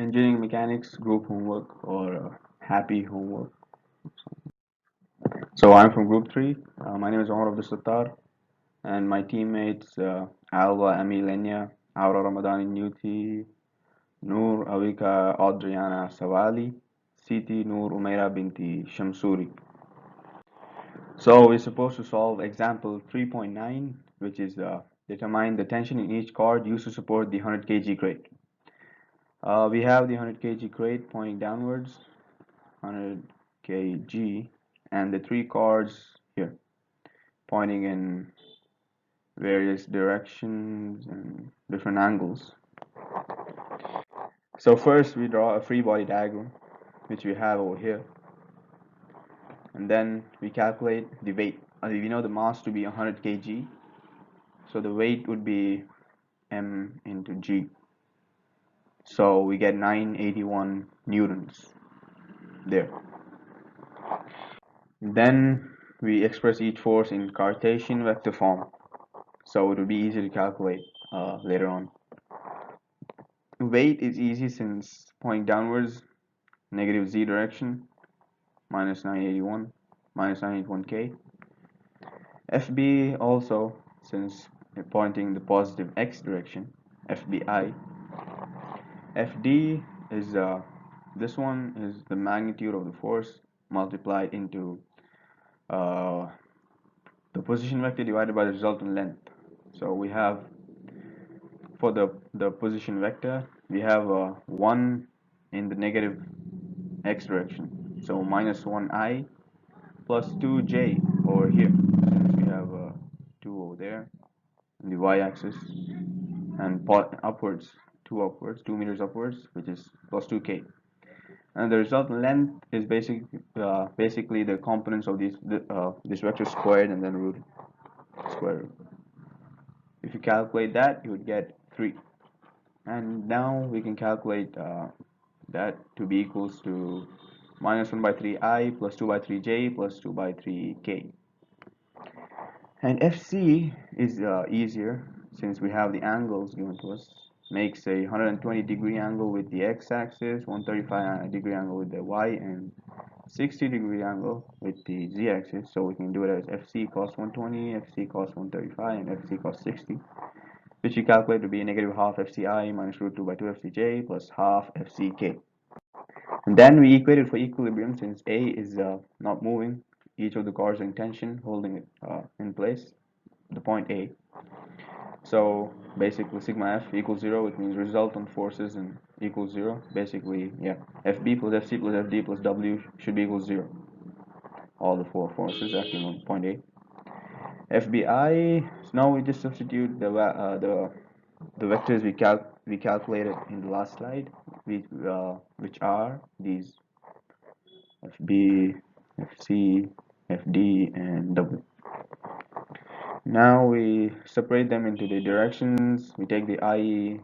engineering mechanics group homework or happy homework. So I'm from group 3. My name is Omar Abdul Sattar, and my teammates Alva Emilenia, Aura Ramadani Nuti, Noor Awika Adriana Sawali, Siti Noor Umaira Binti Shamsuri. So we're supposed to solve example 3.9, which is determine the tension in each cord used to support the 100 kg crate. We have the 100 kg crate pointing downwards, 100 kg, and the three cords here pointing in various directions and different angles. So first we draw a free body diagram, which we have over here, and then we calculate the weight. We know the mass to be 100 kg, so the weight would be m into g. So we get 981 newtons there. Then we express each force in Cartesian vector form, so it will be easy to calculate later on. Weight is easy since pointing downwards, negative z direction, minus 981, minus 981k. FB also, since pointing the positive x direction, FBI. FD is this one is the magnitude of the force multiplied into uh, the position vector divided by the resultant length. So we have for the position vector, we have 1 in the negative x direction, so minus 1i plus 2j over here, since we have 2 over there in the y-axis, and upwards, 2 meters upwards, which is plus 2k. And the resultant length is basically the components of this vector squared and then root square root. If you calculate that, you would get 3. And now we can calculate that to be equals to minus 1 by 3i plus 2 by 3j plus 2 by 3k. And FC is easier since we have the angles given to us. Makes a 120 degree angle with the x-axis, 135 degree angle with the y, and 60 degree angle with the z-axis. So we can do it as FC cos 120, FC cos 135, and FC cos 60, which we calculate to be negative half FCI minus root 2 by 2 FCJ plus half FCK. And then we equate it for equilibrium since A is not moving. Each of the cords are in tension, holding it in place, the point A. So basically sigma F equals 0, which means resultant forces and equals 0. Basically, yeah, FB plus FC plus FD plus W should be equal to 0. All the four forces acting on point A. FBI, so now we just substitute the vectors we calculated in the last slide, which are these FB, FC, FD, and W. Now we separate them into the directions. We take the I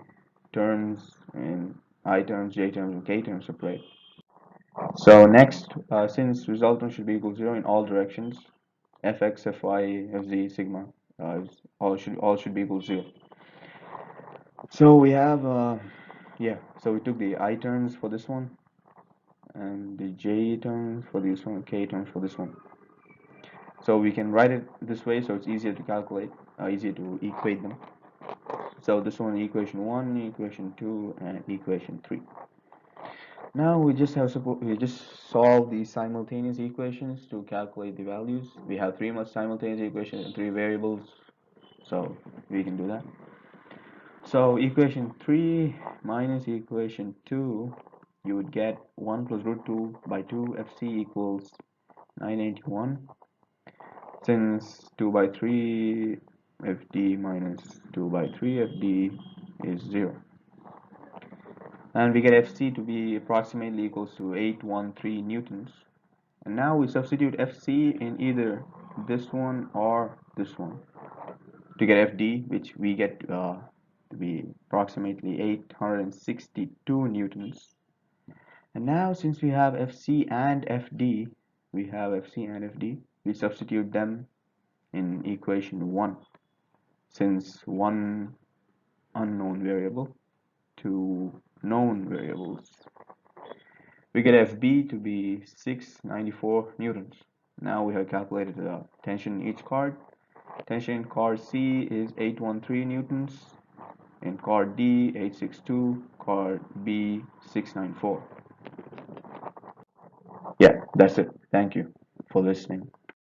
terms and I terms, J terms, and K terms separate. So next, since resultant should be equal to 0 in all directions, Fx, Fy, Fz, sigma, all should be equal to 0. So we have so we took the I terms for this one, and the J terms for this one, K terms for this one. So we can write it this way, so it's easier to calculate, easier to equate them. So this one, equation 1, equation 2, and equation 3. Now we just solve these simultaneous equations to calculate the values. We have 3 simultaneous equations and 3 variables, so we can do that. So equation 3 minus equation 2, you would get 1 plus root 2 by 2 FC equals 981. Since 2 by 3 FD minus 2 by 3 FD is 0. And we get FC to be approximately equals to 813 newtons. And now we substitute FC in either this one or this one to get FD, which we get to be approximately 862 newtons. And now since we have FC and FD, we substitute them in equation 1, since one unknown variable, 2 known variables. We get FB to be 694 newtons. Now we have calculated the tension in each card. Tension in card C is 813 newtons, in card D 862, card B 694. Yeah, that's it. Thank you for listening.